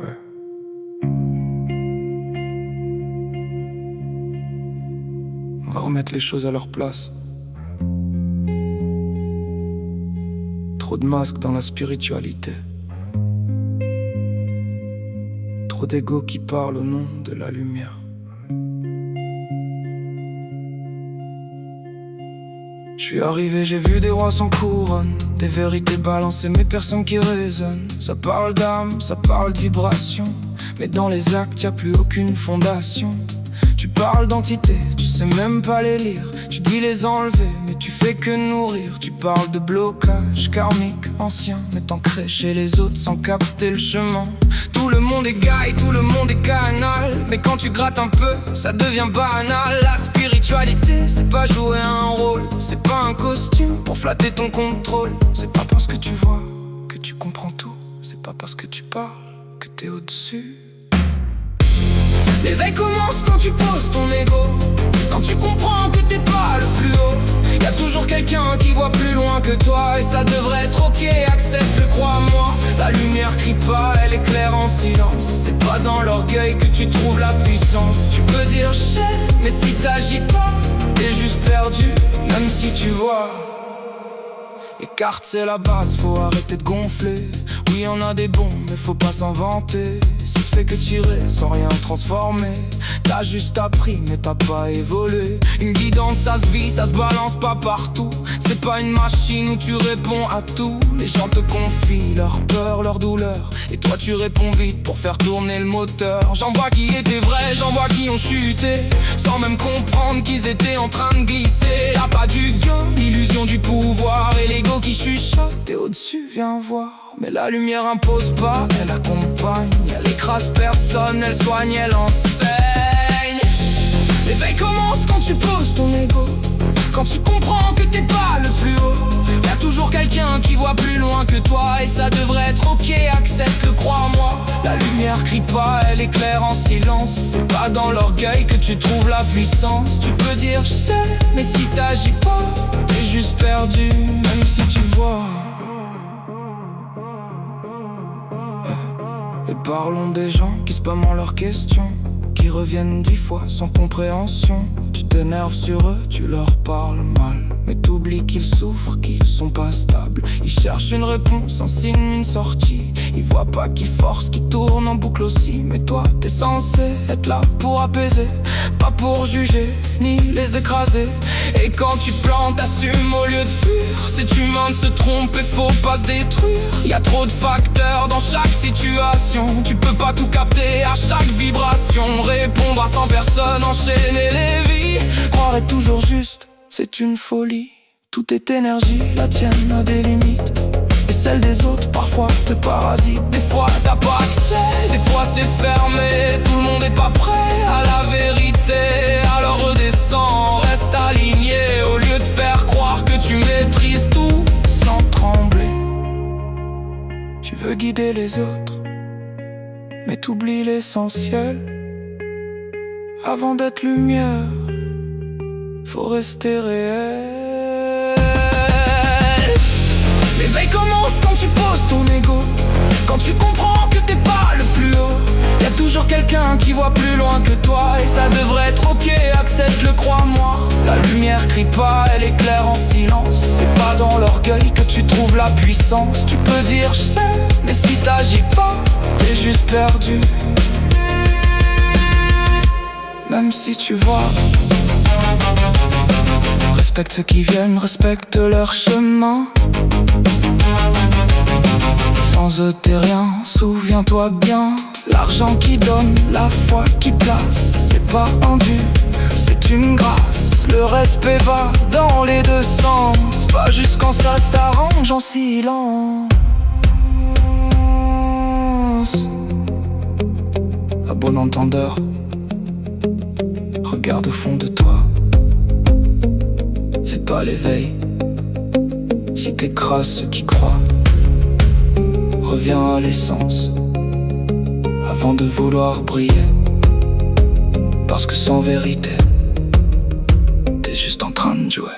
Ouais. On va remettre les choses à leur place. Trop de masques dans la spiritualité. Trop d'ego qui parle au nom de la lumière. Je suis arrivé, j'ai vu des rois sans couronne, des vérités balancées mais personne qui résonne. Ça parle d'âme, ça parle de vibration, mais dans les actes y'a plus aucune fondation. Tu parles d'entité, tu sais même pas les lire. Tu dis les enlever, mais tu fais que nourrir. Tu parles de blocage karmique ancien, mais t'ancré chez les autres sans capter le chemin. Tout le monde est guide, tout le monde est canal, mais quand tu grattes un peu, ça devient banal. La spiritualité, c'est pas jouer un rôle, c'est pas un costume pour flatter ton contrôle. C'est pas parce que tu vois que tu comprends tout, c'est pas parce que tu parles que t'es au-dessus. L'éveil commence quand tu poses ton ego, quand tu comprends que t'es pas le plus haut. Y'a toujours quelqu'un qui voit plus loin que toi, et ça devrait être ok, accepte-le, crois-moi. La lumière crie pas, elle éclaire en silence. C'est pas dans l'orgueil que tu trouves la puissance. Tu peux dire je sais, mais si t'agis pas, t'es juste perdu, même si tu vois. Écarte, c'est la base, faut arrêter de gonfler. Oui, y'en a des bons, mais faut pas s'en vanter. Si tu fais que tirer, sans rien transformer, t'as juste appris, mais t'as pas évolué. Une guidance, ça se vit, ça se balance pas partout. C'est pas une machine où tu réponds à tout. Les gens te confient leur peur, leur douleur, et toi tu réponds vite pour faire tourner le moteur. J'en vois qui étaient vrais, j'en vois qui ont chuté, sans même comprendre qu'ils étaient en train de glisser. Y'a pas du gain, l'illusion du pouvoir et l'ego qui chuchote. T'es au-dessus, viens voir. Mais la lumière impose pas, elle accompagne. Elle écrase personne, elle soigne, elle enseigne. L'éveil commence quand tu poses ton ego, quand tu comprends que t'es pas le plus haut. Y'a toujours quelqu'un qui voit plus loin que toi, et ça devrait être ok, accepte-le, crois-moi. La lumière crie pas, elle éclaire en silence. C'est pas dans l'orgueil que tu trouves la puissance. Tu peux dire je sais, mais si t'agis pas, t'es juste perdu, même si tu vois. Et parlons des gens qui spamment leurs questions, qui reviennent 10 fois sans compréhension. Tu t'énerves sur eux, tu leur parles mal, mais t'oublies qu'ils souffrent, qu'ils sont pas stables. Ils cherchent une réponse, un signe, une sortie. Ils voient pas qu'ils forcent, qu'ils tournent en boucle aussi. Mais toi, t'es censé être là pour apaiser, pas pour juger, ni les écraser. Et quand tu plantes, assume au lieu de fuir. C'est humain de se tromper, faut pas se détruire. Y'a trop de facteurs dans chaque situation, tu peux pas tout capter à chaque vibration. Répondre à 100 personnes, enchaîner les vies. Croire est toujours juste, c'est une folie. Tout est énergie, la tienne a des limites, et celle des autres parfois te parasite. Des fois t'as pas accès, des fois c'est fermé. Tout le monde est pas prêt à la vérité, alors redescends, reste aligné. Au lieu de faire croire que tu maîtrises tout sans trembler. Tu veux guider les autres, mais t'oublies l'essentiel. Avant d'être lumière, faut rester réel. L'éveil commence quand tu poses ton ego, quand tu comprends que t'es pas le plus haut. Y'a toujours quelqu'un qui voit plus loin que toi, et ça devrait être ok, accepte-le, crois-moi. La lumière crie pas, elle éclaire en silence. C'est pas dans l'orgueil que tu trouves la puissance. Tu peux dire je sais, mais si t'agis pas, t'es juste perdu, même si tu vois. Respecte ceux qui viennent, respecte leur chemin. Sans eux t'es rien, souviens-toi bien. L'argent qui donne, la foi qui place, c'est pas un dû, c'est une grâce. Le respect va dans les deux sens, pas juste quand ça t'arrange en silence. À bon entendeur, regarde au fond de toi. C'est pas l'éveil si t'écrases ceux qui croient. Reviens à l'essence avant de vouloir briller, parce que sans vérité, t'es juste en train de jouer.